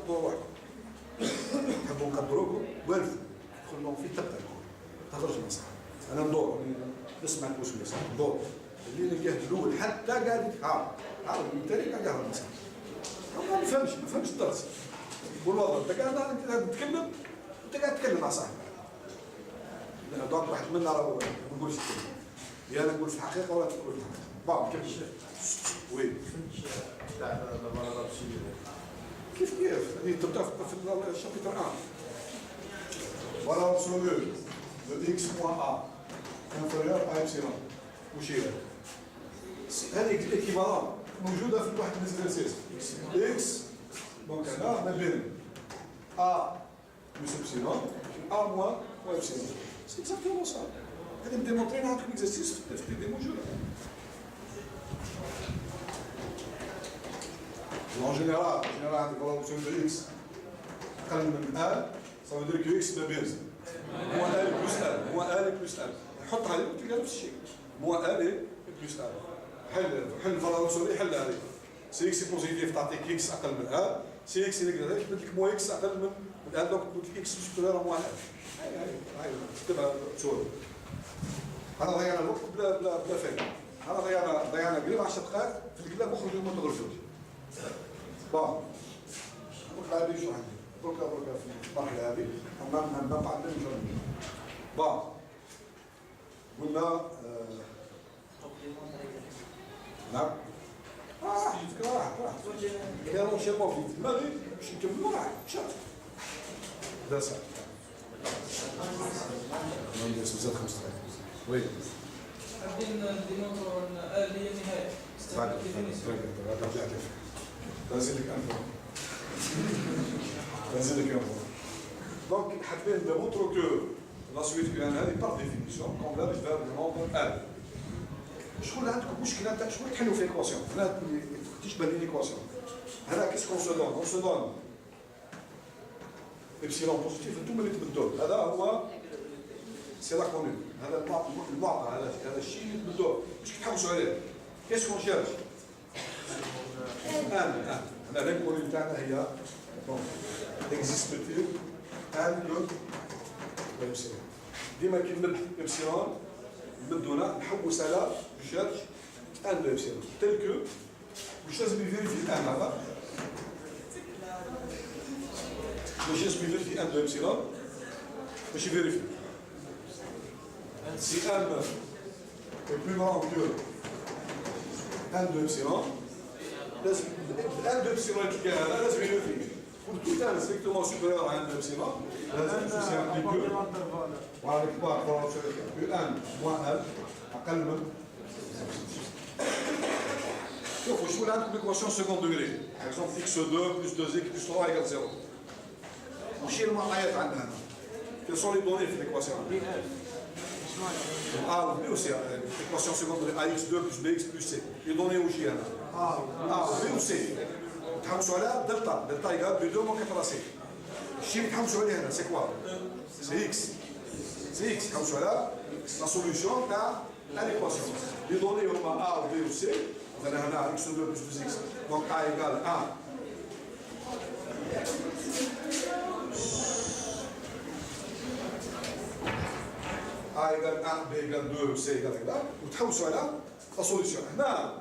تقدروا روحكم تحبوا نقدروكم والف تدخلوا في تبقى تهضرش مع صاحبك انا ندور نسمع واش يصير ندور اللي نلقاه الاول حتى قال لك عارف بالتالي قاعد يهضر مع صاحبك ما فهمش الدرس والوضع انت قاعد تتكلم انت قاعد تتكلم مع صاحبك لان دونك واحد منا راه ما نقولش الكلمه يا انا نقول في الحقيقه ولا تقول في الحقيقه بون كيف وي تاع المرض كيف هذه تبدا في الشابتر 1 فوالا سو لو اكس موان ا انفيريور ا ايبسيلون وش هي هذه الاكيفالون موجوده في واحد من الاكزرسيس اكس دونك هنا ما بين ا بلس ايبسيلون ا موان و ايبسيلون سي اكزاكتومون سا هذا ديمونطري عندكم اكزرسيس في دي موجوده En général, عندك la fonction de x أقل من a, ça veut dire que x ما بين moins a plus a, moins a plus a. نحط هذه وتلقى نفس الشيء. moins a plus a. حل الفالور سوري حل هذه. سي اكس بوزيتيف تعطيك اكس أقل من a، سي اكس نيجاتيف تبدل لك moins اكس أقل من a دونك تبدل لك اكس سوبيريور moins a. هاي تكتبها بسهولة. هذا ضيعنا الوقت بلا فهم. هذا ضيعنا قريب 10 دقائق في الكلام وخرجوا ما تغرفوش. بون نقول هذه شو عندي بركا في المرحله هذه ما بعد نجرب بون قلنا نعم راح كانوا شافوا في دماغي باش نكملوا راح شاف هذا صح ندير زاد 5 دقائق وي حابين ديمونطرو الآلية النهائية بعد رجعت نزيدك انفو نزيدك انفو دونك حابين démontrer que la suite UN هذه par définition converge vers le nombre N. شكون عندكم مشكله تاع شكون تحلوا في ايكواسيون هنا تشبه لي ايكواسيون هنا كيس كون سو دون اون سو دون ايبسيلون بوزيتيف انتم اللي تبدلوه هذا هو سي لا كونو هذا المعطى هذا الشيء اللي تبدلوه باش تحوسوا عليه كيس كون شيرش الآن الريكوري تاعنا هي اكزيست بتير ان لو ايبسيلون ديما كي نمد ايبسيلون نمدو هنا نحوس على شيرش ان لو ايبسيلون تيل كو واش لازم يفيريفي الان هذا واش لازم يفيريفي ان لو ايبسيلون باش يفيريفي سي ان est plus grand que ان لو ايبسيلون لازم الان دو ابسيلون تلقى هذا لازم يفيريفي كل تاع ستريكتومون سوبيريور عن دو ابسيلون لازم تسوي ان بلو وعلى الكبار فورماسيون كو ان موان ال اقل من شوفوا شكون عندكم ليكواسيون سكوند دوغري باغ اكزومبل اكس 2 بلس 2 اكس بلس 3 ايكال 0 وش هي المعطيات عندنا هنا كيل سون لي دوني في ليكواسيون A ou B ou C, l'équation secondaire AX2 plus BX plus C. Les données où j'ai A ou B ou C. تحمسوا على دلتا égale B2 moins 4AC. الشيء اللي تحمسوا عليه هنا c'est quoi? C'est X. C'est X. تحمسوا على la solution تاع l'équation. Les données هما A ou B ou C. مثلا هنا X2 plus 2X. Donc A égale 1. A égale 1, B égale 2, C égale là, وتحوسوا على لا سوليسيون. هنا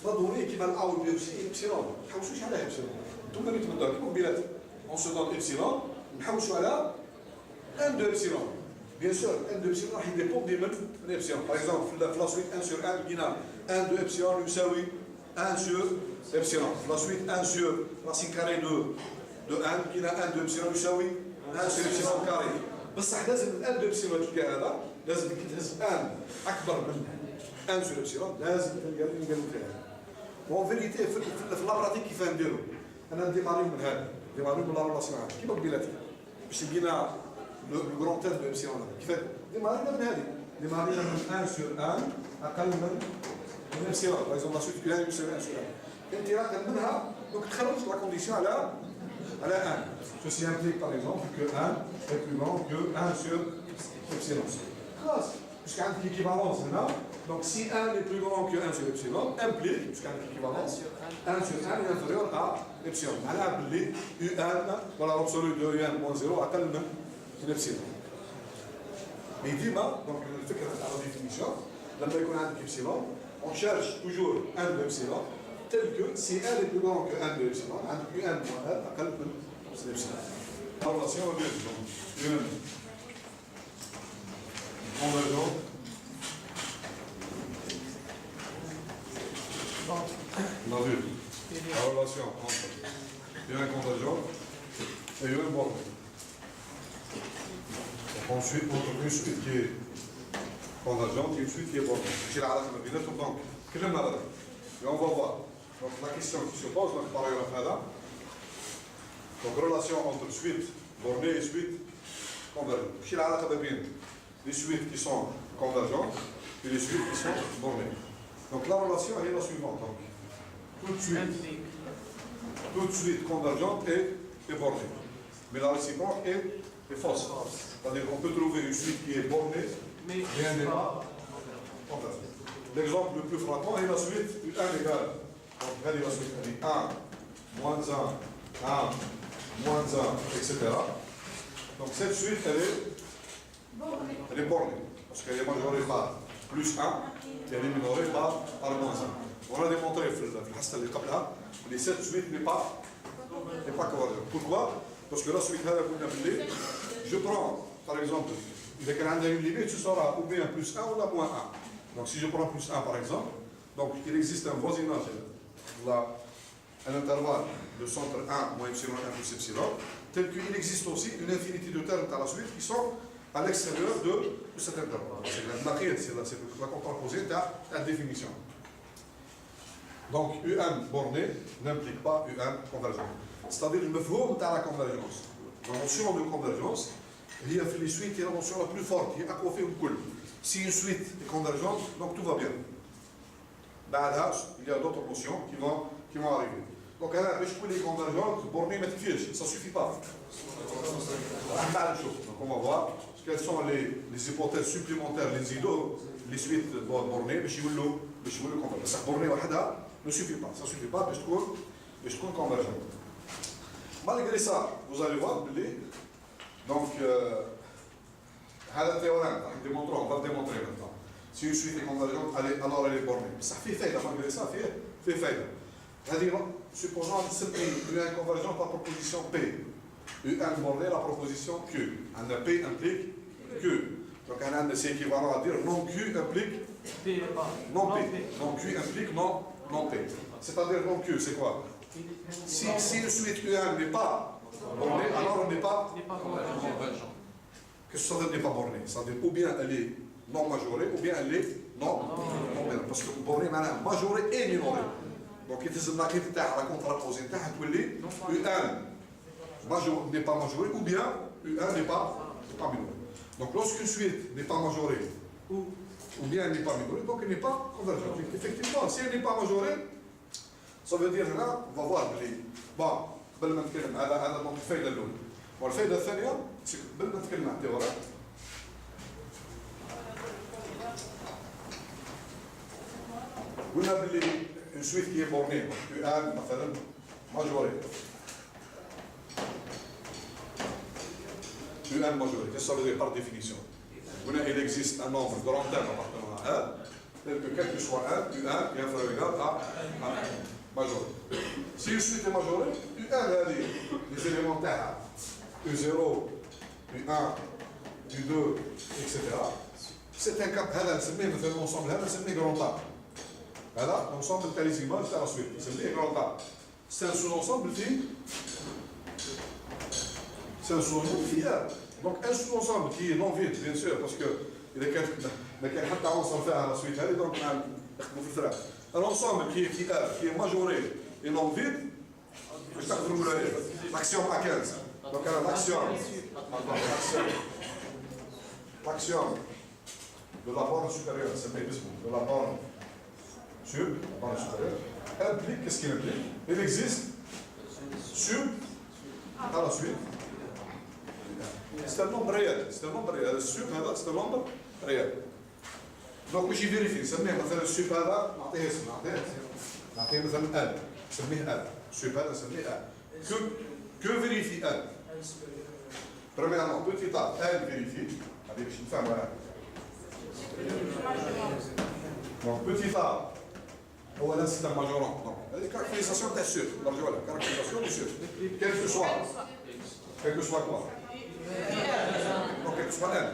لا دوني كيما الأ والبي والسي إبسيلون، ما تحوسوش على إبسيلون. انتوما اللي تبداو كيما بينات اون سو دون إبسيلون، نحوسوا على ان دو إبسيلون. بيان سور ان دو إبسيلون راح يديبون ديما من إبسيلون. باغ اكزومبل في لا سويت 1 سور 1 لقينا ان دو إبسيلون يساوي 1 سور إبسيلون. في لا سويت 1 سور راسين كاري دو 1 لقينا ان دو إبسيلون يساوي 1 سور إبسيلون كاري. بصح لازم الان دو إبسيلون تلقى هذا لازم كي تهز ان اكبر من ان سور إبسيلون لازم تلقى اللي قالوا فيها. وان فيريتي في لابراتيك كيف نديرو؟ انا نديماريو من هذا نديماريو من لا ريلاسيون هذه كيما قبيلاتي باش لقينا لو كرون تيل دو إبسيلون هذا كيف ديمارينا من هذه ديمارينا من 1 سور 1 اقل من إبسيلون. باغ اكزومبل لا سويت كلها يساوي 1 سور 1 انطلاقا منها دونك تخرج لا كونديسيون على 1. Ceci implique par exemple que 1 est plus grand que 1 sur epsilon. خلاص puisqu'il y a une équivalence là, donc si 1 est plus grand que 1 sur epsilon, implique, puisqu'il y a une équivalence, 1 sur 1 est inférieur à epsilon. معناها باللي UN ولا l'absolu de UN moins 0 أقل من epsilon. Mais ديما donc الفكرة تاع la définition لما يكون عندك epsilon, on cherche toujours 1 de epsilon, tel que si 1 est plus grand que 1 de epsilon, عندك UN moins 1 أقل من epsilon. La relation est bien, donc UN convergent. On a vu la relation entre UN convergent et UN borné. Ensuite, entre une suite qui est convergente et une suite qui est bornée. Donc, et on va voir. Donc, la question qui se pose dans le paragraphe là, donc relation entre suite bornée et suite convergente. Les suites qui sont convergentes et les suites qui sont bornées. Donc la relation est la suivante. Donc, toute suite convergente est bornée. Mais la réciproque est fausse. C'est-à-dire qu'on peut trouver une suite qui est bornée, mais elle n'est pas convergente. L'exemple le plus frappant est la suite du 1 égale. Donc elle est la suite, elle est 1, moins 1, 1, moins 1, etc. Donc cette suite, elle est bornée. Parce qu'elle est majorée par plus 1 et elle est minorée par moins 1. On a démontré que cette suite n'est pas convergente. Pourquoi? Parce que la suite, je prends, par exemple, dès qu'elle a une limite, ce sera ou bien plus 1 ou la moins 1. Donc si je prends plus 1 par exemple, donc il existe un voisinage, un intervalle de centre 1 moins epsilon 1 plus epsilon, tel qu'il existe aussi une infinité de termes à la suite qui sont à l'extérieur de cet intervalle. C'est la contraposée de la définition. Donc UN borné n'implique pas UN convergent. C'est-à-dire le mafhoum de la convergence. La notion de convergence, il y a les suites qui est la notion la plus forte, qui est accrochée au col. Si une suite est convergente, donc tout va bien. Il y a d'autres notions qui vont arriver. Donc, les convergentes, bornées, ça ne suffit pas. Donc, on va voir quelles sont les hypothèses supplémentaires, les idos, les suites bornées, mais je veux le convergent. Ça, borné ne suffit pas. Ça ne suffit pas, mais je trouve convergente. Malgré ça, vous allez voir, donc, on va le démontrer maintenant. Si une suite est convergente, alors elle est bornée. Ça fait faille, malgré ça, fait faille. Supposons que UN convergent par proposition P. UN borné la proposition Q. Un P implique Q. Donc c'est équivalent à dire non Q implique non P. Non Q implique non P. C'est-à-dire non Q, c'est quoi? Si une suite UN n'est pas bornée, alors on n'est pas convergent. Qu'est-ce que ça veut dire n'est pas bornée? C'est-à-dire ou bien elle est non majorée, ou bien elle est non minorée. Parce que bornée, majorée et minorée. Donc, il y a la contraposée, UN n'est pas majorée, ou bien UN n'est pas minorée. Donc, lorsqu'une suite n'est pas majorée, ou bien elle n'est pas minorée, donc elle n'est pas convergente. Effectivement, si elle n'est pas majorée, ça veut dire là, on va voir bon, قبل ما نتكلم هذا دونك الفائده الاولى. والفائده الثانيه قبل ما نتكلم عن التيورات. قلنا باللي une suite qui est bornée, UN مثلا majorée. UN majorée, qu'est-ce que ça veut dire par définition? قلنا il existe un nombre grand terme appartenant à 1, tel que quel que soit 1, UN est inférieur ou égal à 1 majoré. Si une suite est majorée, UN les éléments terres, U0, U1, U2, etc. C'est un cap, c'est l'ensemble, c'est grand A. Voilà, l'ensemble de les images à la suite. C'est un grand A. C'est un sous-ensemble c'est un sous-ensemble fiable. Donc un sous-ensemble qui est non vide, bien sûr, parce que il y a un ensemble à la suite. Donc un ensemble qui est majoré et non vide, l'axiome A15. Donc l'axiome de la borne supérieure, c'est de la borne supérieure, implique, qu'est-ce qu'il implique? Il existe sur, à la suite, c'est un nombre réel, c'est un nombre réel, c'est un nombre réel. دونك واش يفيريفي نسميه مثلا السوب هذا نعطيه اسم نعطيه مثلا ال نسميه ال السوب هذا نسميه ال كو فيريفي ال بريميرمون بوتي طاب ال فيريفي هذه باش نفهموها دونك بوتي طاب هو لا سيستم ماجورون دونك هذه كاركتيريزاسيون تاع السوب نرجعوا لها كاركتيريزاسيون دو سوب كيل كو سوا كوا donc quel que soit n,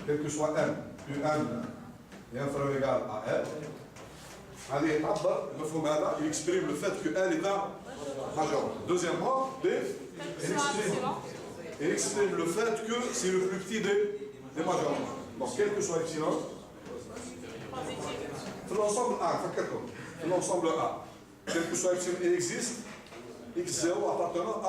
quel que soit n, un est inférieur ou égal à l, allez, المفهوم هذا il exprime le fait que l est un majeur. Deuxièmement, b, il exprime le fait que c'est le plus petit des majeurs. Donc quel que soit epsilon, في l'ensemble A, فكركم, في l'ensemble A, quel que soit epsilon, il existe x0 appartenant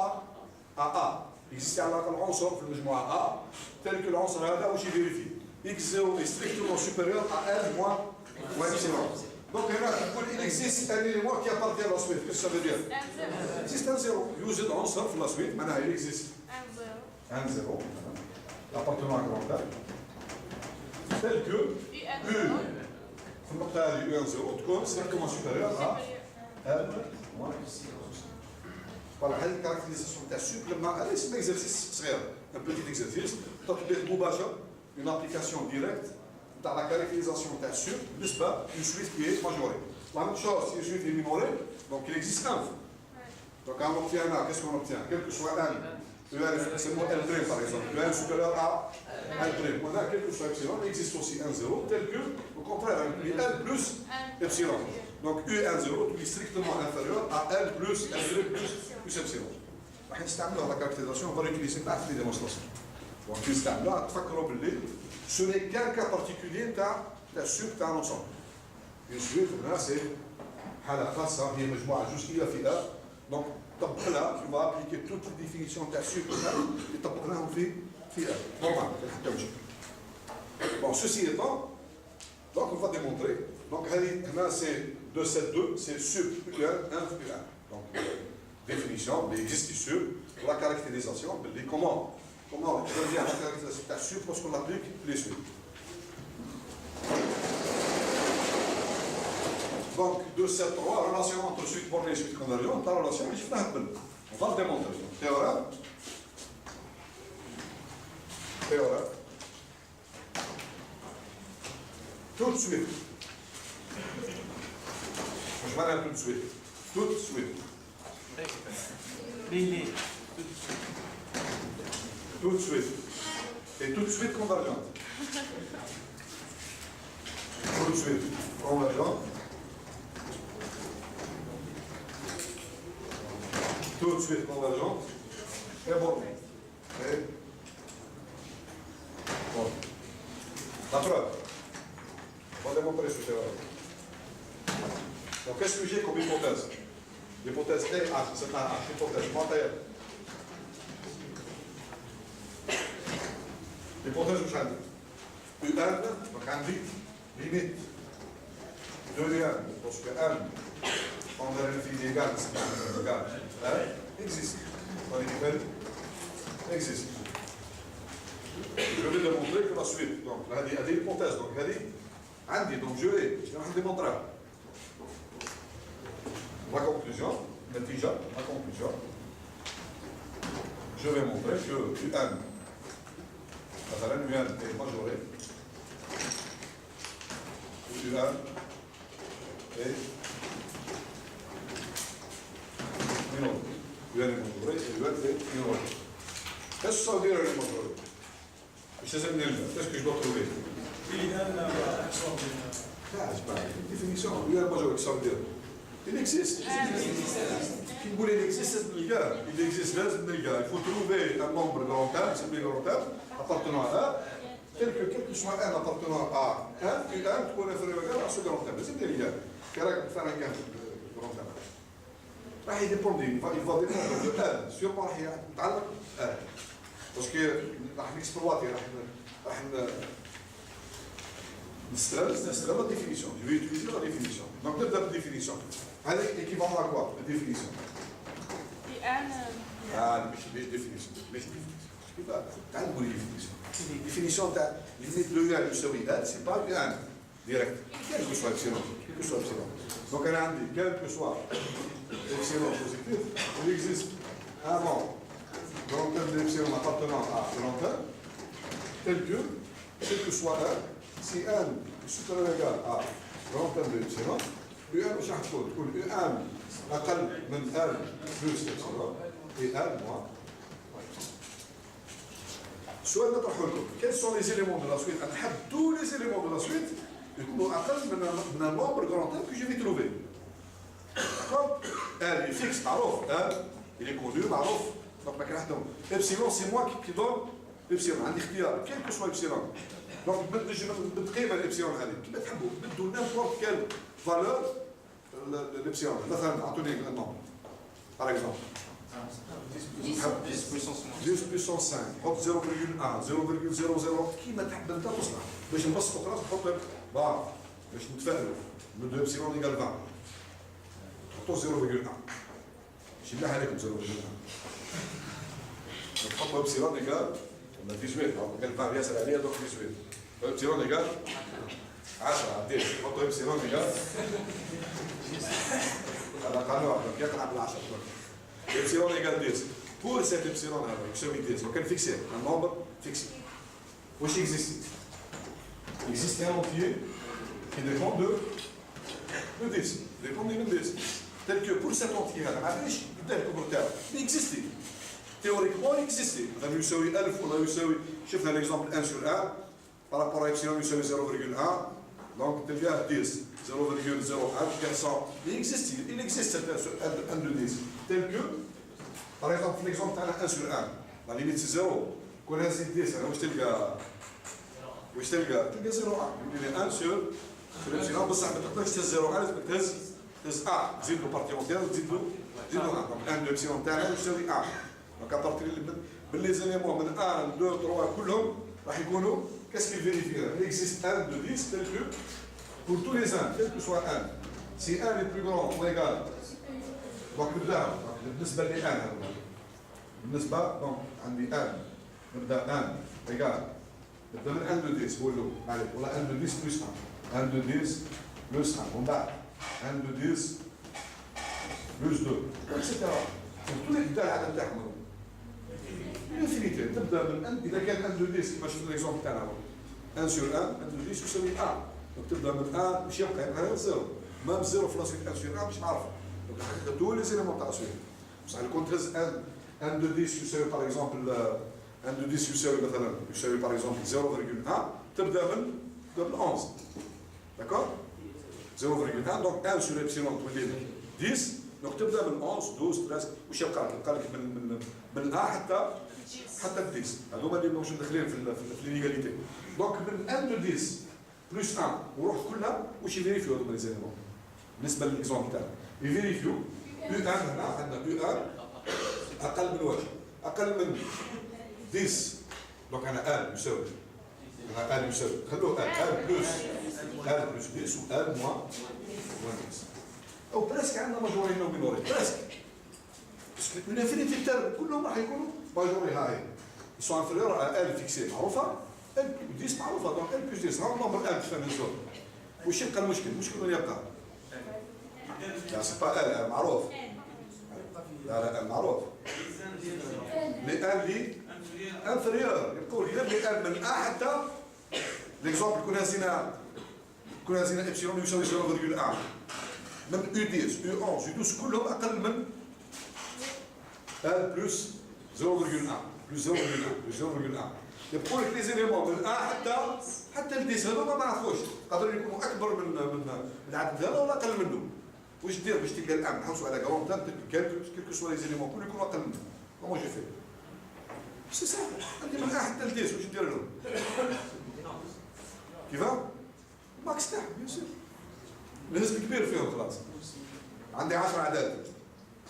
à A. existe علاقة العنصر في المجموعة A tel que العنصر هذا واش يفيريفي x0 est strictement supérieur à L moins epsilon. Donc هنا نقول il existe un élément qui appartient à la suite. Qu'est-ce que ça veut dire? Il existe un zéro. يوجد عنصر في la suite معناها il existe un zéro appartenant à grand L tel que U في النقطة هذه U1 0 تكون strictement supérieur à L moins epsilon. Voilà, هذه الكاركتيريزاسيون تاع السوب لما هذا اسمه اكزرسيس صغير ان بوتيت اكزرسيس تطبيق مباشر اون ابليكاسيون ديريكت تاع لا كاركتيريزاسيون تاع السوب بالنسبه اون سويت كي اي ماجوري لا ميم شوز سي سويت اي ميموري دونك il existe un donc on obtient là qu'est-ce qu'on obtient quel que soit n c'est moi L prime par exemple n supérieur à L prime on a quel que soit epsilon il existe aussi un 0 tel que au contraire L plus epsilon donc U1 0 qui est strictement inférieur à L plus L plus epsilon. راح نستعملوها لا كاركتيريزاسيون on va l'utiliser بعد في démonstration. Donc نستعملوها تفكروا باللي ce n'est qu'un cas particulier تاع السوب تاع l'ensemble. Une suite هنا c'est حالة خاصة هي مجموعة جزئية في A donc طبق لها tu vas appliquer toutes les définitions تاع السوب اللي طبقناهم في A. Normal حتى مشكل. Bon ceci étant donc on va démontrer donc هنا c'est 2 7 2 c'est sub U1 1 U1 donc définition mais existe sur la caractérisation comment choisir la caractérisation tâche sur lorsqu'on applique les suites. Donc 2 7 3 relation entre suite bornée et suite convergente la relation je fais un peu on va le démontrer théorème tout de suite. Je vais aller tout de suite. Tout de suite. Tout de suite. Et tout de suite convergente. Tout de suite convergente. Tout de suite convergente. Et bon. Et bon. La preuve. On va démontrer ce théorème. Donc, qu'est-ce que j'ai comme hypothèse? L'hypothèse T, c'est un H, hypothèse mentale. L'hypothèse où j'en ai U1, donc on dit limite de N, parce que N, on a l'infini égal, c'est égal, existe. On existe. Je vais démontrer que la suite, donc, il y a des hypothèses, donc, il y a des عندي donc je vais démontrer la conclusion je vais montrer que UN est majoré UN est minoré UN est majoré et UN est minoré. Qu'est-ce que ça veut dire UN est majoré? Qu'est-ce que je dois trouver? Définition, il existe. Il existe, il faut trouver un nombre de rentables, appartenant à A, quel que soit n appartenant à 1, puis 1 تكون inférieur ou égal à ce de rentable. C'est légal. Faire un gain de rentable. راح يديبوندي il va dépendre de L sûrement راح يتعلق L parce que راح نكسبلواتي راح نستغل la définition. Je vais utiliser la définition. Donc, la définition. Elle équivalent à quoi? La définition. Ah, les définitions. كيف تعلموا لي ديفينيسيون تاع ليميت لو يان يساوي ان سي با ان ديريكت كيل كو سوا ابسيلون كيل كو سوا ابسيلون دونك انا عندي كيل كو سوا ابسيلون بوزيتيف il existe un nombre grand terme de epsilon appartenant à grand terme tel que quel que soit n si n est supérieur ou égal à grand terme de epsilon un واش راح تكون un اقل من n plus epsilon et n moins. السؤال اللي نطرحه لكم quels sont les éléments de la suite انا نحب tous les éléments de la suite يكونوا اقل من النومبر grand terme que je vais trouver. D'accord? R est fixe معروف R il est connu معروف donc ما كان حتى epsilon c'est moi qui donne epsilon عندي اختيار quel que soit epsilon donc بالقيمه الابسيلون هذه كيف تحبوا بدوا n'importe quelle valeur l'epsilon مثلا اعطوني un nombre par exemple 10 puissance 5 حط 0,1 0,00 كيما تحب انت تصنع باش نبسطوا خلاص نحط بار باش نتفائلوا ندو ابسيلون ايكال 20 حطوا 0,1 ماشي ملاح عليكم 0,1 نحطوا ابسيلون ايكال 18 قال 20 ياسر عليا دونك 18 ابسيلون ايكال 10 10 حطوا ابسيلون ايكال هذا قانون يقرا بال 10 epsilon égale 10. Pour cet epsilon là, يساوي 10, donc elle fixe un nombre fixé. واش existe? Il existe un entier qui dépend de 10, dépend de 10. Tel que pour cet entier هذا معليش tel que pour tel, il existait. Théoriquement il existait. مثلا يساوي 1000 ولا يساوي شفنا l'exemple 1 sur 1 par rapport à epsilon يساوي 0,1 donc تلقاه 10 0,01 il existe un de 10 tel que par exemple l'exemple تاعنا 1 sur 1 la limite c'est 0 كون نزيد 10 انا واش تلقى 0 يقول لي 1 sur epsilon بصح ما تقدرش تهز 0 لازم تهز ا تزيد له بارتي اونتير تزيد له 1 دونك 1 epsilon تاعنا يساوي 1 دونك ابارتي من لي زيليمون من 1 2 3 كلهم راح يكونوا qu'est-ce qu'il vérifie il existe un de 10 tel que pour tous les 1 quel que soit 1 si 1 est plus grand ou égal donc نبدا بالنسبه ل 1 بالنسبه دونك عندي 1 نبدا 1 égal نبدا من 1 de 10 هو الاول عليك ولا 1 de 10 plus 1 1 de 10 plus 1 ومن بعد 1 de 10 plus 2 etc. tous les بدال العدد تاعهم الانفينيتي تبدا من 1 اذا كان 1 de 10 كما شفنا ليكزومبل تاعنا 1 sur 1 1 de 10 يساوي 1 دونك تبدا من 1 باش يبقى غير 0 مام 0 في لاسويت 1 sur 1 باش نعرفها دونك حققت tous les éléments تاع لاسويت بصح كون تهز 1 de 10 يساوي باغ اكزومبل 1 de 10 يساوي مثلا يساوي باغ اكزومبل 0,1 تبدا من 11 داكور 0,1 دونك 1 sur epsilon تولي 10 دونك تبدا من 11 12 13 واش يبقى لك من A حتى 10 هذوما اللي مش داخلين في ليغاليتي دونك من 1 de 10 بلس 1 وروح كلها واش يفيريفيو هذوما لي زيليمون بالنسبه للاكزومبل تاعنا يفيريفيو U1 هنا عندنا U1 اقل من واش اقل من 10 دونك انا ان يساوي انا ان يساوي خلوه ان بلس 10 و ان موان 10 او بريسك عندنا ماجورين او مينوري بريسك باسكو اون انفينيتي تاع كلهم راح يكونوا ماجوري هاي يسون انفيريور على ال فيكسي معروفه ال 10 معروفه دونك ال بلس 10 هو النمبر ال فهم الزول واش يبقى المشكل وين يبقى لا سي با ال معروف لا معروف لي ال لي انفيريور يقول غير لي ال من ا حتى ليكزومبل كون هزينا ابسيلون يساوي 0,1 من U10 U11 U12 كلهم اقل من ال بلس 0,1 بلس 0,1 بلس 0,1 يبقوا لك لي زيليمون من A حتى ل 10 هذوما ما نعرفوش قادروا يكونوا اكبر من العدد هذا ولا اقل منه واش دير باش تلقى الان نحوسوا على كرون تاع كيلكو سوا لي زيليمون كل يكونوا اقل منه كومون جي في سي سامبل عندي من A حتى ل 10 واش ندير لهم كيفاه ماكس تاعهم بيان سور الهز الكبير فيهم خلاص عندي 10 اعداد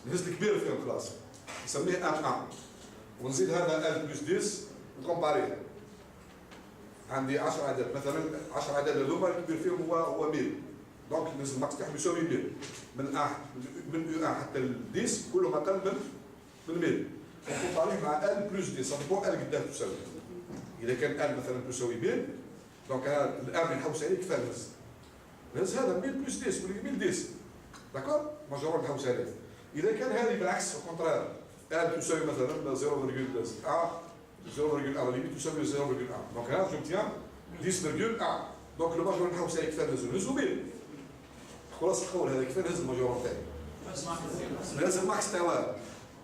الهز الكبير فيهم خلاص نسميه ان 1 ونزيد هذا ال بلس 10 نكومباريه عندي 10 اعداد مثلا 10 اعداد هذوما الكبير فيهم هو 1000 دونك الهز الماكس تاعهم يساوي 1000 من يو 1 حتى ل 10 كلهم اقل من 1000 كومباري مع ان بلس دي صافي ان قداه تساوي اذا كان ان مثلا تساوي 1000 دونك الان اللي نحوس عليه كيفاه نهز نهز هذا 1000 بلس 10 يولي 1010 داكور ماجورون نحوس عليه اذا كان هذه بالعكس الكونترير ان تساوي مثلا 0.1 0.1 ليميت تساوي 0.1 دونك هذا جو تيان 10.1 دونك لو ماجور نحوس عليه كيفاه نهزو نهزو 1000 خلاص القول هذا كيفاه نهز الماجور تاعي نهز الماكس تاعه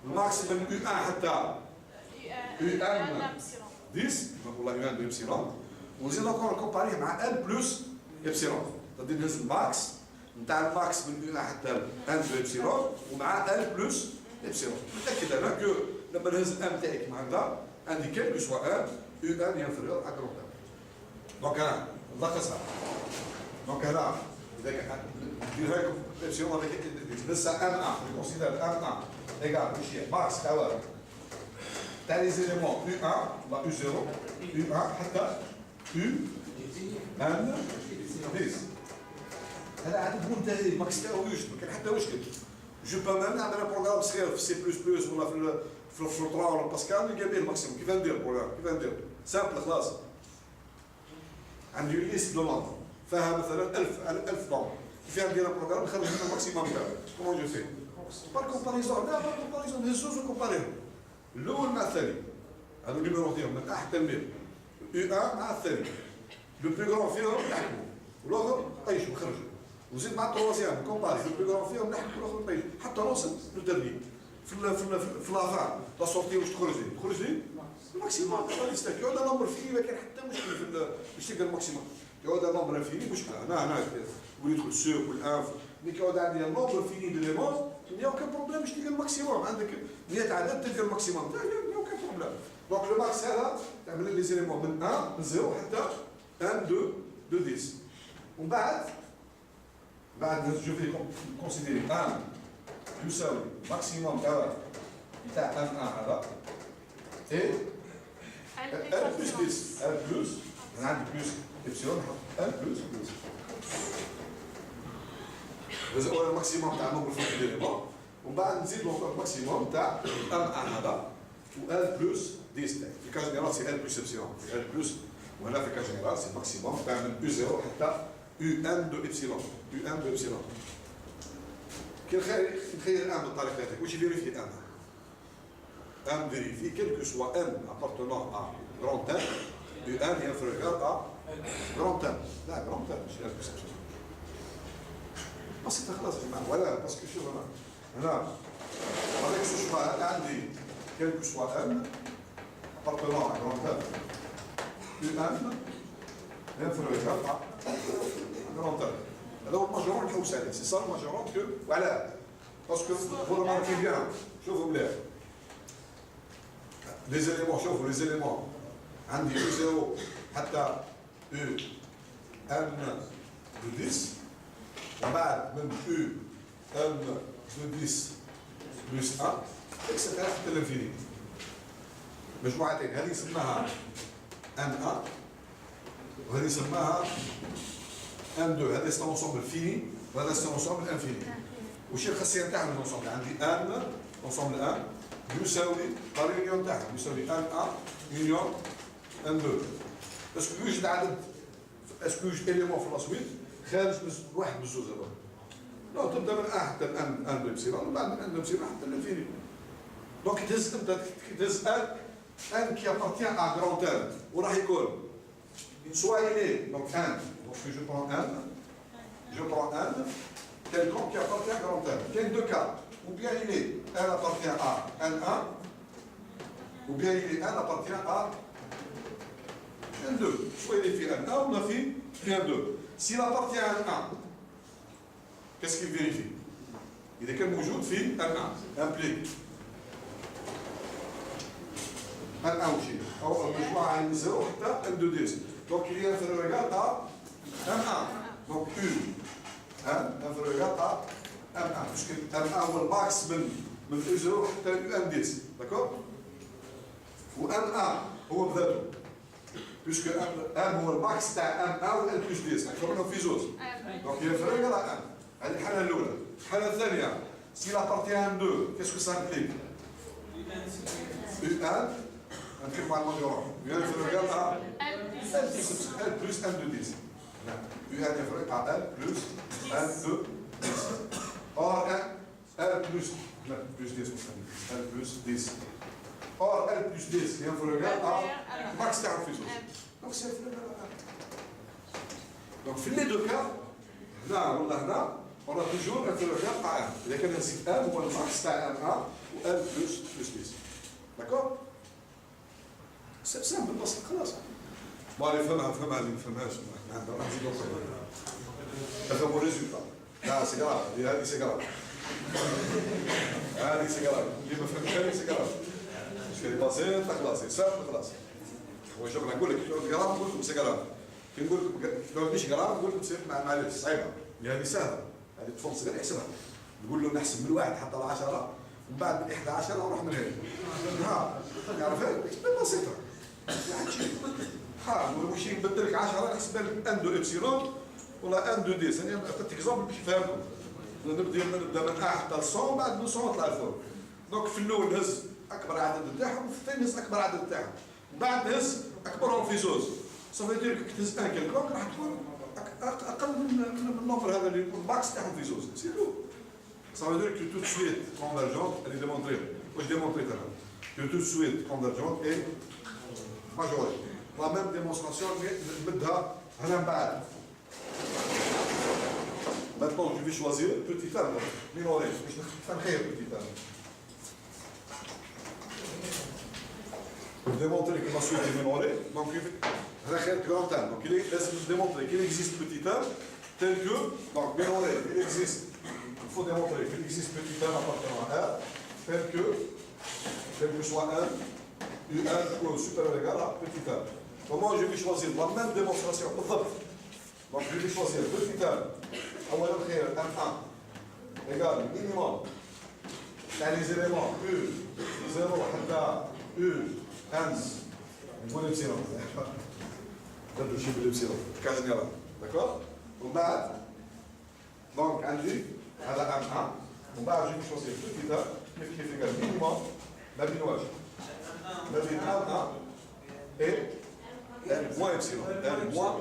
الماكس من U1 حتى U1 10 والله U1 بإبسيلون ونزيد نكون كومباريه مع ان بلس إبسيلون غادي نهز الماكس نتاع الماكس من U1 حتى ان بإبسيلون ومع ان بلس إبسيلون متأكد أنا كو لما نهز الان تاعي كيما هكذا عندي كيل كو سوا ان U1 ينفرغ على كروتا دونك أنا نلخصها دونك هنا إذا كان ندير هاكم إبسيلون هذاك نهزها ان نكونسيدير ان Regarde, ici, max power. Tu as les éléments U1, la U0, U1, حتى U1, 10. هذا عاد تقول انت الماكس تاعو يوجد ما كان حتى مشكل. جو با ميم نعمل بروغرام صغير في سي بلس بلس ولا في الفلوترا ولا باسكال نلقى به الماكسيموم كيف ندير البروغرام كيف ندير سامبل خلاص. عندي ليست دو نومبر فيها مثلا 1000 نومبر كيف ندير البروغرام نخرج منه الماكسيموم تاعو كومون جو في بار كومباريزون لا بار كومباريزون نهزوز وكومباريهم الاول مع الثاني هذو اللي نروحيهم من تحت للميل U1 مع الثاني لو بلو كرون فيهم نحكموا والاخر طيشوا خرجوا وزيد مع التروازيام كومباري لو بلو كرون فيهم نحكموا والاخر طيشوا حتى نوصل لو ديرني في لافان لا سورتي واش تخرج لي الماكسيموم تاع ليستاك يعود نمبر فيني ما كاين حتى مشكل في باش تلقى الماكسيموم يعود نمبر فيني مشكله هنا ويدخل سوق والانف ملي كيعود عندي نمبر فيني ديليمون il n'y a aucun problème باش تلقى الماكسيموم عندك 100 عدد تلقى الماكسيموم il n'y a aucun problème donc le max هذا تعمل لي زيليمون من 1 من 0 حتى 1 2 10 ومن بعد جو في كونسيديري 1 يساوي ماكسيموم تاع 1 هذا اي 1 بلس 10 1 بلس انا عندي بلس ابسيلون نحط 1 بلس هذا هو الماكسيموم تاع النمبر في الديليمون ومن بعد نزيد له الماكسيموم تاع ان هذا و ان بلس 10 تاعي في كاج جينيرال سي ان بلس ابسيلون ان بلس وهنا في كاج جينيرال سي الماكسيموم تاع من U0 حتى U1 دو ابسيلون U1 دو ابسيلون كي نخير الان بالطريقه هذيك واش يفيريفي ان فيريفي كيلكو سوا ان ابارتونون ا غران ان U1 ينفرغ ا غران ان لا غران ان ماشي ان بلس ابسيلون بسيطة خلاص يا جماعة ولا باسكو شوف هنا هذاك سوا عندي كيلكو سوا ان ابارتونون ا غران ان U1 ينفرغ ا غران ان هذا هو الماجورون نحوس عليه سي صا الماجورون كو وعلاه باسكو فو رماركي بيان شوفوا مليح لي زيليمون شوفوا لي زيليمون عندي U0 حتى U1 دو 10 ومن بعد من U1 دو 10 بلس 1 اكسترا حتى لانفيني مجموعتين هذه سماها N1 وهذه سماها N2 هذا سي انسومبل فيني وهذا سي انسومبل انفيني وش الخاصيه نتاعهم الانسومبل عندي ان انسومبل ان يساوي اليونيون تاعهم يساوي N1 يونيون N2 اسكو يوجد عدد اسكو يوجد اليمون في الاسويد خارج من واحد من الزوج هذول لا تبدا من ان حتى ان بيبسيلون ومن بعد من ان بيبسيلون حتى الانفيني دونك تهز انت تهز ان كي ابارتيان ا غران ان وراح يكون soit il est donc 1, donc je prends 1, quelqu'un qui appartient à grand N. Il y a deux cas, ou bien il est 1 appartient à N1, ou bien il est 1 appartient à N2. Soit il est fait N1 ou la fille fait N2. S'il appartient à N1, qu'est-ce qu'il vérifie? Il est quel موجود في N1 implique N1 aussi. أو المجموعة من 0 حتى N2 10. Donc il est inférieur à M1. Donc U1 inférieur à M1. Puisque M1 هو الماكس من U0 حتى U1 10. D'accord? و M1 هو بذاته. Puisque M هو الماكس تاع M1 و N plus 10. أكثر منهم في زوج. Donc il est inférieur à M. هذه الحالة الأولى. الحالة الثانية. S'il appartient à M2, qu'est-ce que ça implique? U1, نمشي مع المجرور. U1 inférieur à L plus 1 de 10. U1 inférieur à L plus 1 de 10. Or, L plus 10, L plus 10. Or, L plus 10 est inférieur à max تاع الفيزوس. Donc, c'est inférieur à 1. Donc, في les deux cas, هنا ولا هنا, on a toujours inférieur à 1. إذا كان نزيد 1 هو الماكس تاع 1 و L plus 10. D'accord? C'est simple, بس خلاص. ما نفهمها اللي ما نفهمهاش. راح نزيدو نفهمو الريزولتا. لا سي كراف، هذه سي كراف. هذه سي كراف، اللي ما فهمش هذه سي كراف. شويه بسيط خلاص، سامبل خلاص. هو شوف نقول لك كراف نقول لكم سي كراف. كي نقول لكم لو ماشي كراف نقول لكم معليش صعيبه. هذه سهله، هذه تفهم صغير يحسبها. نقول له نحسب من واحد حتى ل 10 ومن بعد من 11 نروح من هنا. ها يعرف هذا بسيطه. ها واش يبدل لك 10 نحسب لك 1 دو ابسيلون ولا 1 دو 10. انا عطيت اكزومبل باش يفهمكم. نبدا من 1 حتى ل 100 بعد من 100 نطلع الفوق. دونك في الاول نهز اكبر عدد نتاعهم وفي الثاني نهز اكبر عدد نتاعهم. من بعد نهز اكبرهم في زوز. صافي دير كي تهز ان كالكولوك راح تكون اقل من النمبر هذا اللي الماكس تاعهم في زوز. سي تو. صافي دير كو تو سويت كونفرجونت اللي ديمونطري. واش ديمونطريت انا؟ كو تو سويت كونفرجونت اي ماجوري. لا ميم ديمونستراسيون نمدها هنا من بعد. Maintenant, je vais choisir petit terme, minoré. Je vais faire petit terme. Pour démontrer que ma suite est minorée, donc il fait grand terme. Donc il laisse démontrer qu'il existe petit terme tel que, donc minoré, il existe. Il faut démontrer qu'il existe petit terme appartenant à R tel que soit n, U1 ou supérieur ou égal à petit terme. Comment je vais choisir la même démonstration? Donc je vais choisir petit terme. أولا خير M1 égale minimum يعني les éléments U0 حتى U1 نقول إبسيلون نبدأ شيء بالإبسيلون كجنرال d'accord ومن بعد donc عندي هذا M1 ومن بعد je vais choisir petit terme كيف égal minimum ما بين واش ما بين M1 et L moins إبسيلون L moins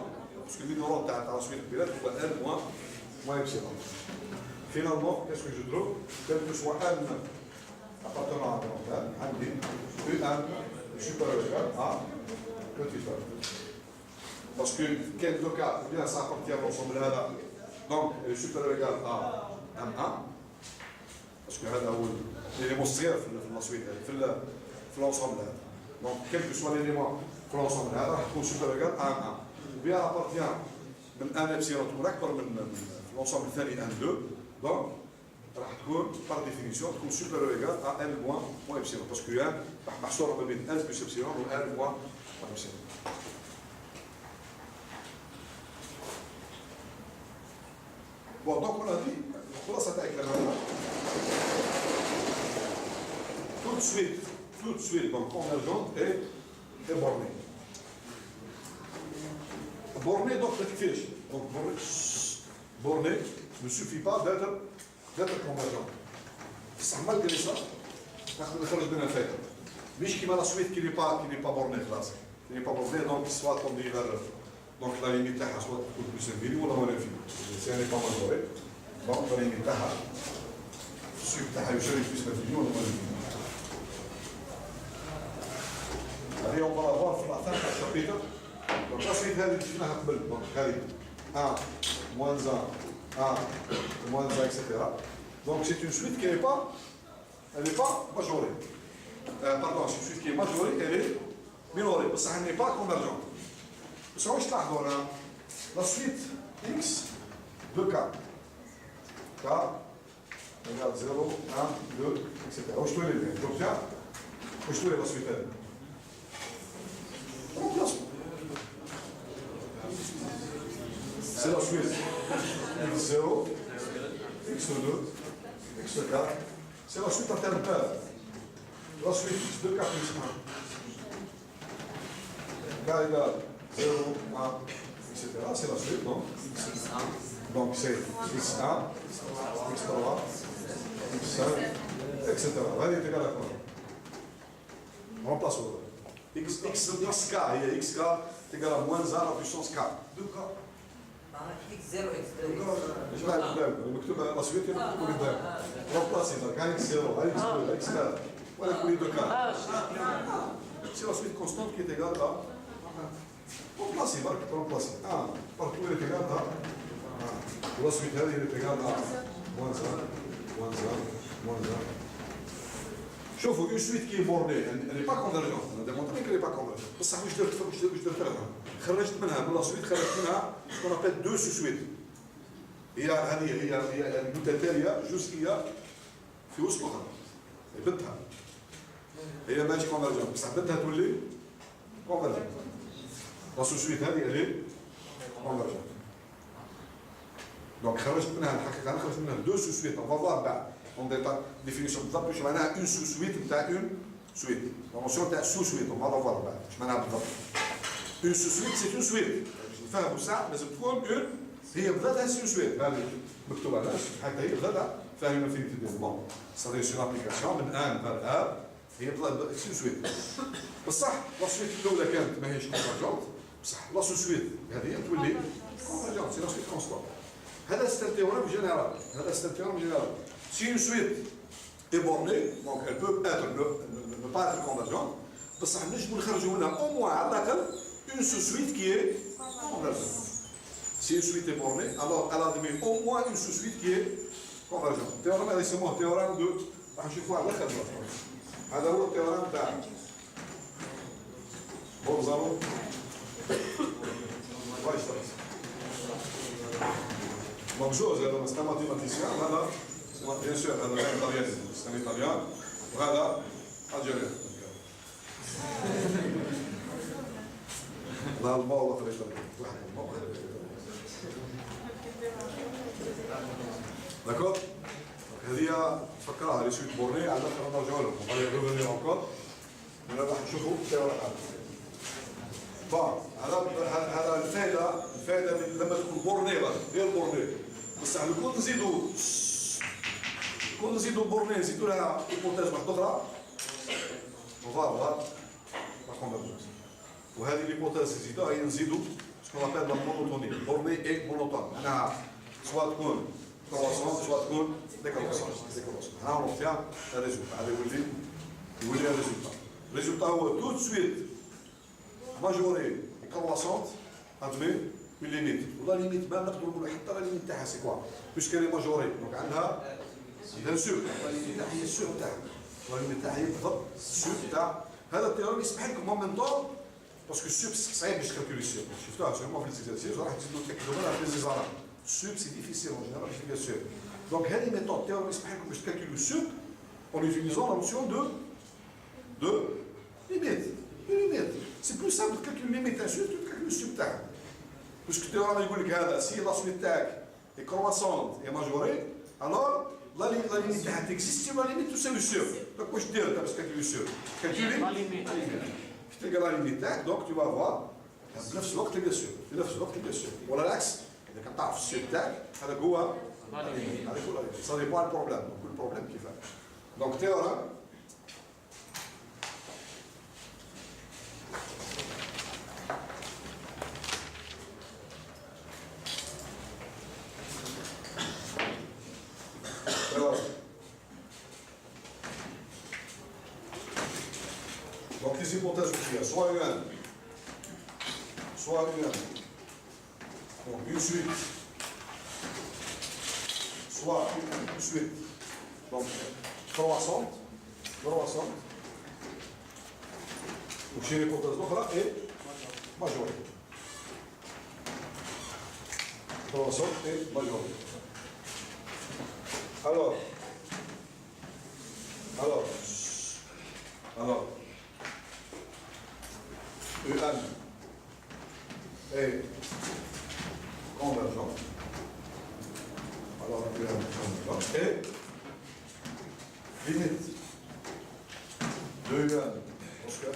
parce que l'ignorant تاع السويت البلاد هو L moins epsilon. Finalement, qu'est-ce que je trouve? Quel que soit n appartenant à grand n, on dit Un supérieur ou égal à petit n. Parce que quel cas, bien ça appartient à l'ensemble là. Donc, supérieur ou égal à M1. Parce que هذا هو l'élément صغير في النصويت في l'ensemble là. Donc, quel que soit l'élément في l'ensemble là, راح تكون supérieur ou égal à M1. Ou bien appartient من ان ابسيلون تكون اكبر من الانسومبل الثاني ان 2 دونك راح تكون بار ديفينيسيون تكون سوبيريور ايغال ا ال موان ابسيلون باسكو راح محصوره ما بين ان بلس ابسيلون و ال موان ابسيلون. بون دونك on a dit الخلاصه تاع الكلام هذا tout de suite donc convergente et bornée. Borné donc ما تكفيش. Donc borné ne suffit pas d'être convergent. بصح malgré ça نقدر نخرج منها فائده. مش كيما لا سويت كي ني با borné خلاص. كي ني با borné donc soit تمضي vers donc la limite تاعها soit تكون plus infini ولا moins infini. Si elle n'est pas majorée donc la limite تاعها السويت تاعها يساوي plus infini ولا moins infini. هذه on va la voir في la fin du chapitre. Donc la suite هذه اللي شفناها قبل دونك هذه 1 moins 1 moins 1 etc. Donc c'est une suite qui n'est pas majorée. Pardon, c'est une suite qui est majorée, elle est minorée. Parce qu'elle n'est pas convergente. Parce que je t'en donne la suite x de k. K égale 0, 1, 2, etc. Où je te l'ai bien. J'obtiens. Où je te l'ai la suite elle. Remplacement. C'est la suite x0, x2, x4. C'est la suite interpaire. La suite x2k plus 1. K égale 0, 1, etc. C'est la suite, donc x1. Donc c'est x1, x3, x5, etc. هذه est égale à quoi? remplaçons. xk هي xk égale à moins 1 à la puissance k. x0 x2 ايش بعد قدام مكتوب لا سويت مكتوب قدام remplacer donc x0 x2 x4 ولا كل دو كا c'est la suite constante qui est égale à remplacer برك remplacer partout elle est égale à la suite هذه elle est égale à moins 1 moins 1 moins 1. شوفوا une suite qui est bornée elle n'est pas convergente on a démontré qu'elle n'est pas convergente بصح واش درت لها خرجت منها من لا سويت خرجت منها ce qu'on appelle deux sous-suites هي المتتاليه جزئيه في وسط الاخرى بدها هي ماشي كونفرجنت بصح بدها تولي كونفرجنت لا سوسويت هذه اللي كونفرجنت دونك خرجت منها الحقيقه انا خرجت منها دو سوسويت اون فوار بعد اون ديتا ديفينيسيون بالضبط واش معناها اون سوسويت نتاع اون سويت لا نوسيون تاع سوسويت اون فوار بعد واش معناها بالضبط اون سوسويت سي اون سويت نفهموا ساعه لازم تكون اون هي بذاتها سوسويت هذه مكتوبه هنا حتى هي بذاتها فاهمه في ديفلوبمون سي سي ابليكاسيون من ان فار اب هي سوسويت بصح لا سويت الاولى كانت ماهيش كونفرجونت بصح لا سوسويت هذه تولي كونفرجونت سي لا سويت كونستونت هذا سي ان تhéorème général هذا سي ان théorème général si une suite est bornée donc elle peut être ne pas être convergente بصح نجمو نخرجوا منها au moins على الاقل une sous-suite qui est convergente si une suite est bornée alors elle admet au moins une sous-suite qui est convergente théorème هذا يسموه théorème de راح نشوفوه على الاخر هذا هو التيورام تاع بونزارو مبجوز هذا سي ماتيماتيسيان هذا بيان سور هذا ايطاليان سي ايطاليان وهذا الجيريان لا الماء ولا الايطاليان واحد الماء داكور هذه تفكرها لي سويت بورني على الاخر نرجعوا لهم غادي ريفوني اونكور ولا راح نشوفوا التيورا هذا هذا الفائده لما تكون بورني غير بورني بصح لو كون نزيدوا بورني نزيدوا لها هيبوتيز واحده اخرى فوالا لا كونفرجنس وهذه الهيبوتيز نزيدوها هي نزيدوا سكون ابل لا مونوتوني بورني اي مونوتون معناها سواء تكون كرواسون سواء تكون ديكرواسون ها هو فيها الريزولتا هذا يولي الريزولتا الريزولتا هو تو سويت ماجوري كرواسونت ادمي من ليميت ولا ليميت ما نقدروا نقولوا حتى لا ليميت تاعها سي كوا باسكو لي ماجوري دونك عندها بيان سور لا ليميت تاعها هي السور تاعها لا ليميت تاعها هي بالضبط السور تاع هذا التيوريم يسمح لكم اون ميم طون باسكو السور صعيب باش تكالكولي السور شفتوها سيرمون في ليزيكزارسيس راح تزيدوا تاكدوا منها في ليزيزارات السور سي ديفيسيل اون جينيرال باش تلقى السور دونك هذه ميثود تيوريم يسمح لكم باش تكالكولوا السور en utilisant la notion de limite. C'est plus simple de calculer limite d'un suite que de calculer le subtac. Puisque tu auras dit si la suite est croissante et majorée, alors la limite existe si la limite tout c'est le sur. Donc moi je dirais que tu calculer le sur. Calculer la limite. Tu as la limite, donc tu vas avoir في نفس الوقت تلقى السور. في نفس الوقت تلقى السور. ولا العكس إذا كنت تعرف السبتاك هذا هو هذا هو ça dépend du problème. Donc le problème qui fait. Donc théorème. Donc les hypothèses qu'il y a, soit une, donc une suite, soit une suite, donc croissante, ou chez l'hypothèse l'autre et majorée. Croissante et majorée. Alors, EN est convergent. Alors, EN est convergent. Et limite de EN, parce que 1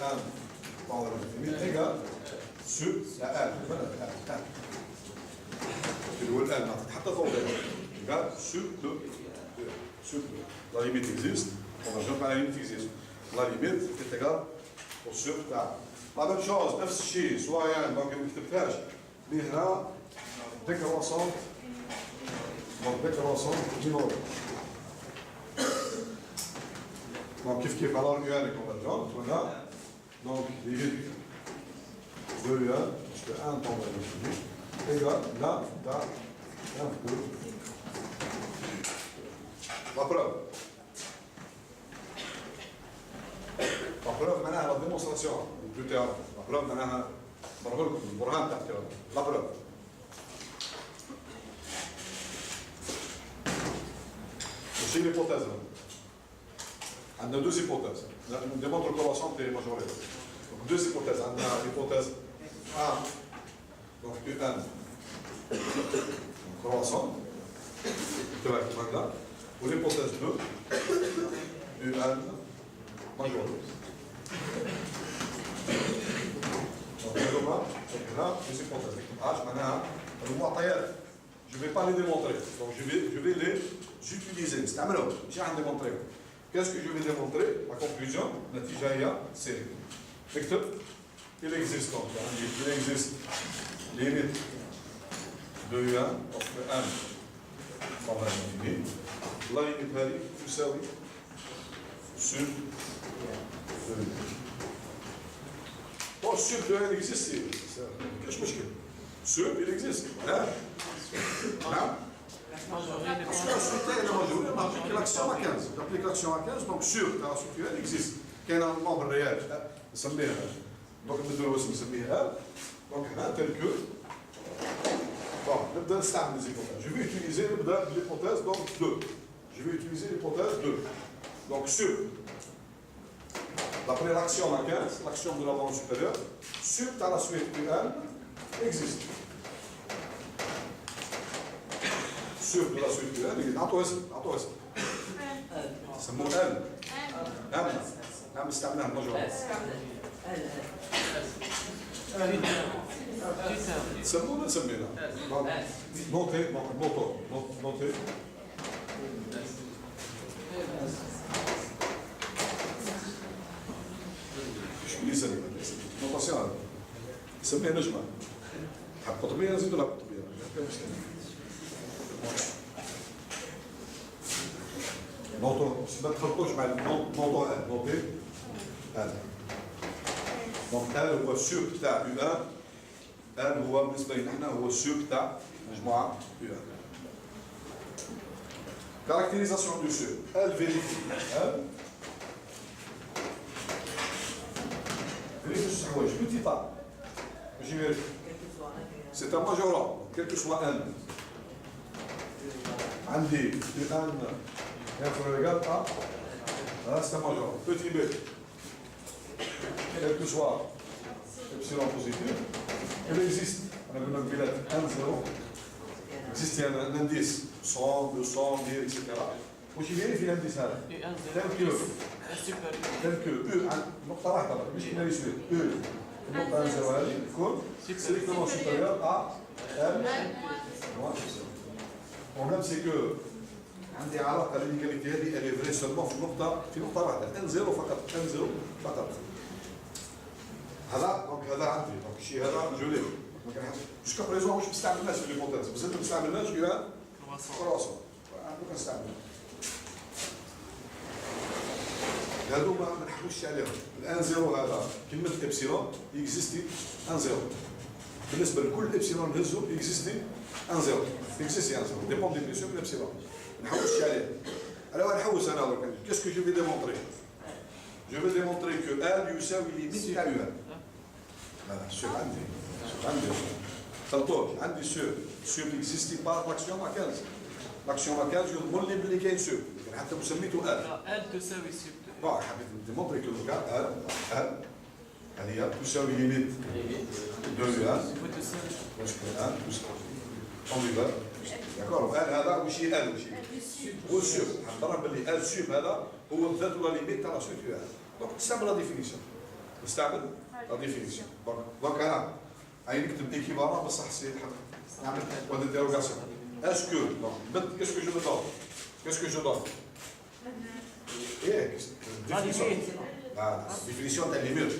limite égale sur la N. Tu dois l'N, حتى طولها égale sur le sur la limite existe, convergent par la limite existe. La limite est égale والسور تاعها لا ميم شوز نفس الشيء سواء يعني دونك ما كتبتهاش مي هنا décroissante donc décroissante minorée donc كيف على اليوان convergente هنا donc limite de l'UN parce que 1 tombe à l'infini égale là d'un 2 la preuve la preuve معناها la démonstration du théorème la preuve معناها بقول لكم البرهان تاع التيوريم la preuve وشي l'hypothèse عندنا deux hypothèses on démontre croissante et majoritaire donc deux hypothèses عندنا l'hypothèse A donc UN croissant ou l'hypothèse 2 UN majoritaire donc là deux hypothèses H معناها المعطيات je ne vais pas les démontrer donc je vais les utiliser نستعملهم مش عم démontrer qu'est-ce que je vais démontrer la conclusion النتيجة هي série اكتب il existe donc il existe limite de UN of M طبعا l'infini la limite هذه تساوي sur bon sur de N existe كاش مشكل sur il existe hein hein j'applique l'action à 15. J'applique l'action à 15, donc sur la structure elle existe. Qu'il y a un nombre réel, donc donc tel que bon, je vais utiliser l'hypothèse donc 2. Je vais utiliser l'hypothèse 2. Donc sur d'après l'action à 15, l'action de la bande supérieure, sur la suite UN existe. Sur de la suite du N, il est سموه L نعم استعملها المجرى سمونا سمينا نوتي نوتي شو اللي يسمي نوتاسيون سميها نجمة حب قطبية نزيدوا لها قطبية نوتو ما تخلطوش مع نوتو ان نوتي هذا دونك هذا هو السوق تاع يو ان هذا هو بالنسبه لنا احنا هو السوق تاع مجموعه يو ان كاركتيريزاسيون دو سوق الفيريفي فيريفي شو حوايج بوتي طا ماشي فيريفي سي ان ماجورون كيلكو سوا ان عندي يو ان inférieur égal à c'est un majeur. Petit b, quel que soit epsilon positif, il existe. On a vu une billet 1, 0. Il existe un indice 100, 200, 1000, etc. وش يفيريفي l'indice هذا؟ tel que E نقطة واحدة مش كنا يسوي E النقطة 1 0 هذه تكون strictement supérieure à M moins epsilon. Le problème c'est que عندي علاقه للإيكاليتي هذه اللي فري سولمون في نقطه واحده ان زيرو فقط ان زيرو فقط هذا دونك هذا عندي دونك الشيء هذا جولي ما كنحبش جوسكا بريزون واش ما استعملناش في ليبوتيز بزاف ما استعملناش كيما كرواسون ما كنستعملوش هادو ما نحكوش عليهم الان زيرو هذا كلمه ابسيلون اكزيستي ان زيرو بالنسبه لكل ابسيلون نهزو اكزيستي ان زيرو اكزيستي ان زيرو ديبون دي بيسيون من ابسيلون نحوس عليه alors نحوس انا درك qu'est-ce que je vais démontrer je vais démontrer que L يساوي ليميت تاع UN voilà sur عندي خلطوش عندي sur اكزيستي بار لاكسيون à 15 لاكسيون à 15 يضمن لي بلي كاين سور حتى سميتو L تساوي سور bon حبيت démontrer que le cas L هي تساوي ليميت de UN parce que L on y va d'accord هذا وشي ال هو السيوب نضرب باللي السيوب هذا هو بذاته لا ليميت تاع لا سيوب دونك نستعمل لا ديفينيسيون نستعمل لا ديفينيسيون دونك انا غادي نكتب ايكيفالون بصح سي نعمل بوان ديروغاسيون اسكو دونك كاسكو جو دون كاسكو جو دون ايه ديفينيسيون ديفينيسيون تاع ليميت.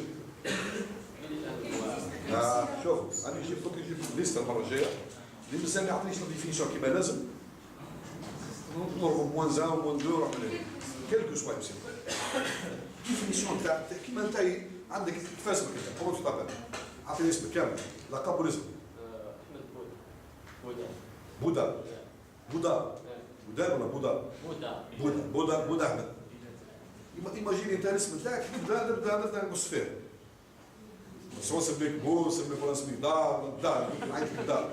شوف انا نجيب دوك نجيب ليست المره الجايه اللي مازال ما يعطينيش لا ديفينيسيون كيما لازم نضربوا موان 1 وموان 2 نروح من هنا كيلكو سوا يمشي ديفينيسيون تاع كيما انت عندك كيفاش اسمك انت كومون تطابق عطيني اسمك كامل لقب والاسم. احمد بودا. بودا بودا بودا ولا بودا؟ بودا احمد. ايماجيني انت الاسم تاعك نبدا نقص فيه سواء سميك بو سميك ولا سميك دار ولا دار عندك الدار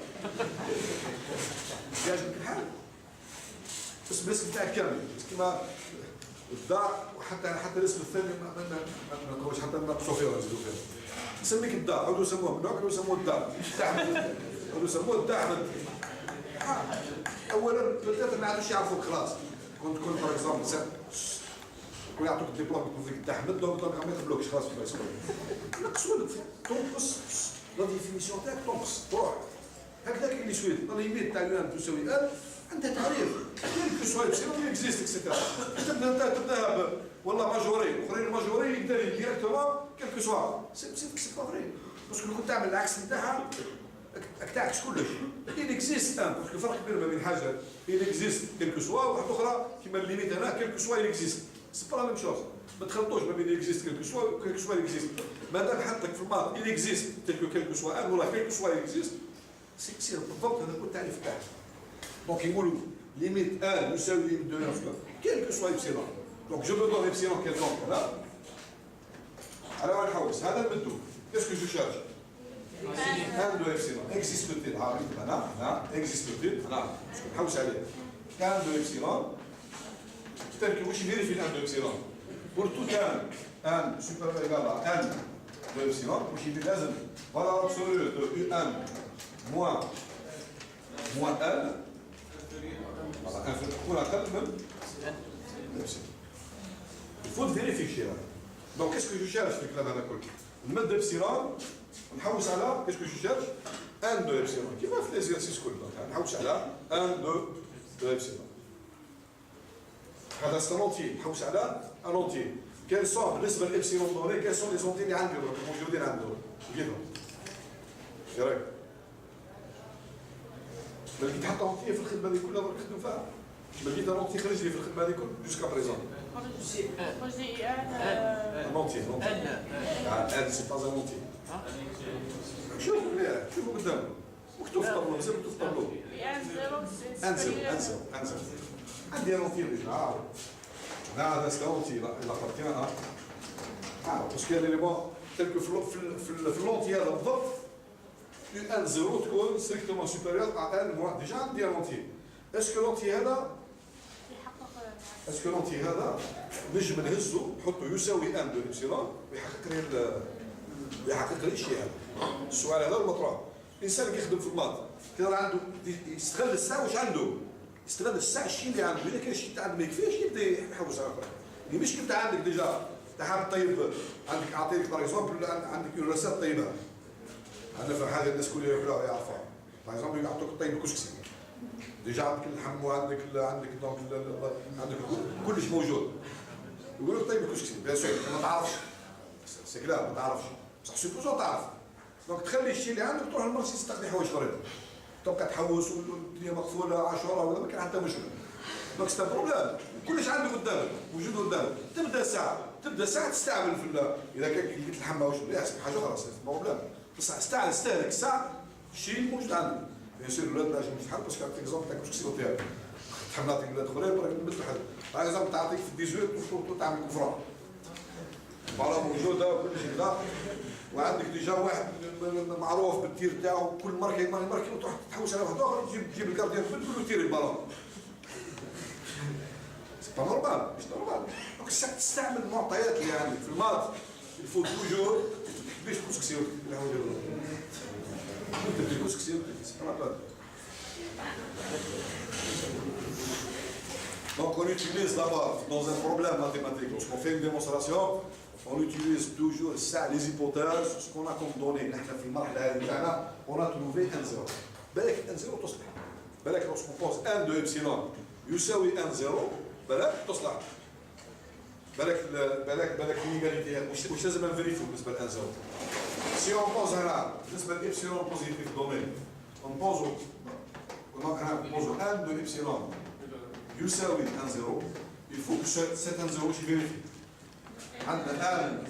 يعجبك الحال اسم الاسم تاعك كامل كيما الدار وحتى الاسم الثاني ما نقولش حتى نقصوا فيه ولا نزيدوا فيه نسميك الدار عاودوا يسموه من عاودوا يسموه الدار عاودوا يسموه الدار اولا بدات ما عادوش يعرفوك خلاص كنت باغ اكزومبل كون يعطوك الدبلوم يكون فيك انت حمد لهم ما يقبلوكش خلاص في الاسكول نقصوا لك تنقص لا ديفينيسيون تاعك تنقص تروح هكذا كاين اللي شويه لا ليميت تاع الان تساوي ال عندها تعريف كيلكو سوا يصير اكزيست اكسيتيرا تبدا والله ماجوري اخرين ماجوري يقدر ديريكتومون كيلكو سوا سي با فري باسكو كنت تعمل العكس نتاعها تاعك كلش il existe un باسكو فرق كبير ما بين حاجه il existe كيلكو سوا وواحده اخرى كيما الليميت هنا كيلكو سوا il existe سي با لا ميم شوز ما تخلطوش ما بين il existe كيلكو سوا وكيلكو سوا il existe مادام حطك في الماط il existe كيلكو سوا ان ولا كيلكو سوا il existe سير بالضبط هذا هو التعريف تاعك دونك يقولوا ليميت ان يساوي ليميت دو ان كيلكو سوا ابسيلون دونك جو بدون ابسيلون كيل دونك لا على وين نحوس هذا نمدو كاسكو جو شارج ان دو ابسيلون اكزيستو-تيل عارف هنا اكزيستو-تيل هنا نحوس عليه ان دو ابسيلون تركي واش يدير في ان دو ابسيلون بور تو كان ان سوبر ايغال ان دو ابسيلون واش يدير لازم فالور ابسولو دو يو ان موان ال voilà تكون اقل من الفوت فيريفيكي دونك كاسكو جو شارج في الكلام هذا كله نمد ابسيلون ونحوس على كاسكو جو شارج ان دو ابسيلون كيما في ليزيرسيس كله نحوس على ان دو ابسيلون هذا ستانونتي نحوس على ان اونتي كان سون بالنسبه للابسيلون دوني كان سون لي زونتي اللي عندي موجودين عنده كيفهم ايه رايك لقيت حتى اونتي في الخدمه هذه كلها راك تخدم فيها لقيت اونتي خرج لي في الخدمه هذه كلها جوسكا بريزون اونتي ان سي با ان اونتي شوفوا مليح شوفوا قدامك مكتوب في الطابلو مازال مكتوب في الطابلو انزل عندي اونتي ديجا هذا سكاونتي لا قرتينا باسكو لي بون تلك في اللونتي هذا بالضبط ان زيرو تكون ستريكتومون سوبيريور ا ان موان ديجا عندي لونتي اسكو لونتي هذا نجم نهزو نحطو يساوي ان دو ابسيلون ويحقق لي الشيء هذا السؤال هذا المطروح الانسان كيخدم في الماط كان عنده يستغل الساعه واش عنده يستغل الساعه الشيء اللي عنده اذا كان الشيء تاع ما يكفيش يبدا يحوس على اخر اللي مش كنت عندك ديجا حاب طيب عندك اعطيك باغ اكزومبل عندك اون ريسيت طيبه هذا في حاجه الناس كلها ياكلوها يعرفوها باغ اكزومبل يعطوك طيب الكسكسي ديجا عندك اللحم وعندك دونك عندك كلش موجود يقول لك طيب الكسكسي بيان سور ما تعرفش سي كلار ما تعرفش بصح سيبوزون تعرف دونك تخلي الشيء اللي عندك تروح للمرسي تستقضي حوايج اخرين تبقى تحوس والدنيا مقفوله 10 ولا ما كان حتى مشكل دونك ستا بروبليم كلش عندك قدامك موجود قدامك تبدا ساعه تستعمل في اذا كان لقيت اللحم ماهوش مليح حاجه اخرى سي بروبليم بصح استهلك ساعه الشيء الموجود عندك بيان سور الولاد لازم يتحل باسكو عطيك اكزومبل تاع كسكسي لوطيال تحب نعطيك ولاد اخرين برك نبدلوا حاجه باغ اكزومبل تعطيك في 18 تعمل كفران فوالا موجوده وكل شيء كذا وعندك ديجا واحد معروف بالتير تاعو كل ماركه وتروح تحوس على واحد اخر تجيب الكارديان تقول له تير البالون سي با نورمال مش نورمال دونك الساعه تستعمل المعطيات اللي عندك في الماط الفوت توجور باش كسكسي الحوايج تبدي كسكسي سي با نورمال Donc on utilise d'abord dans un problème mathématique, lorsqu'on fait une démonstration, on utilise toujours ça, les hypothèses, ce qu'on a comme données. On a trouvé 1,0. بالك 1,0 تصلح. بالك lorsqu'on pose 1 de epsilon يساوي 1,0 بالك تصلح. بالك ليغاليتي واش لازم نفيريفيو بالنسبه لان زيرو. سي اون بوز هنا بالنسبه لابسيلون بوزيتيف دومين نبوزو هنا نبوزو ان دو ابسيلون يساوي ان زيرو. il faut que cet ان زيرو يفيريفي عندنا ان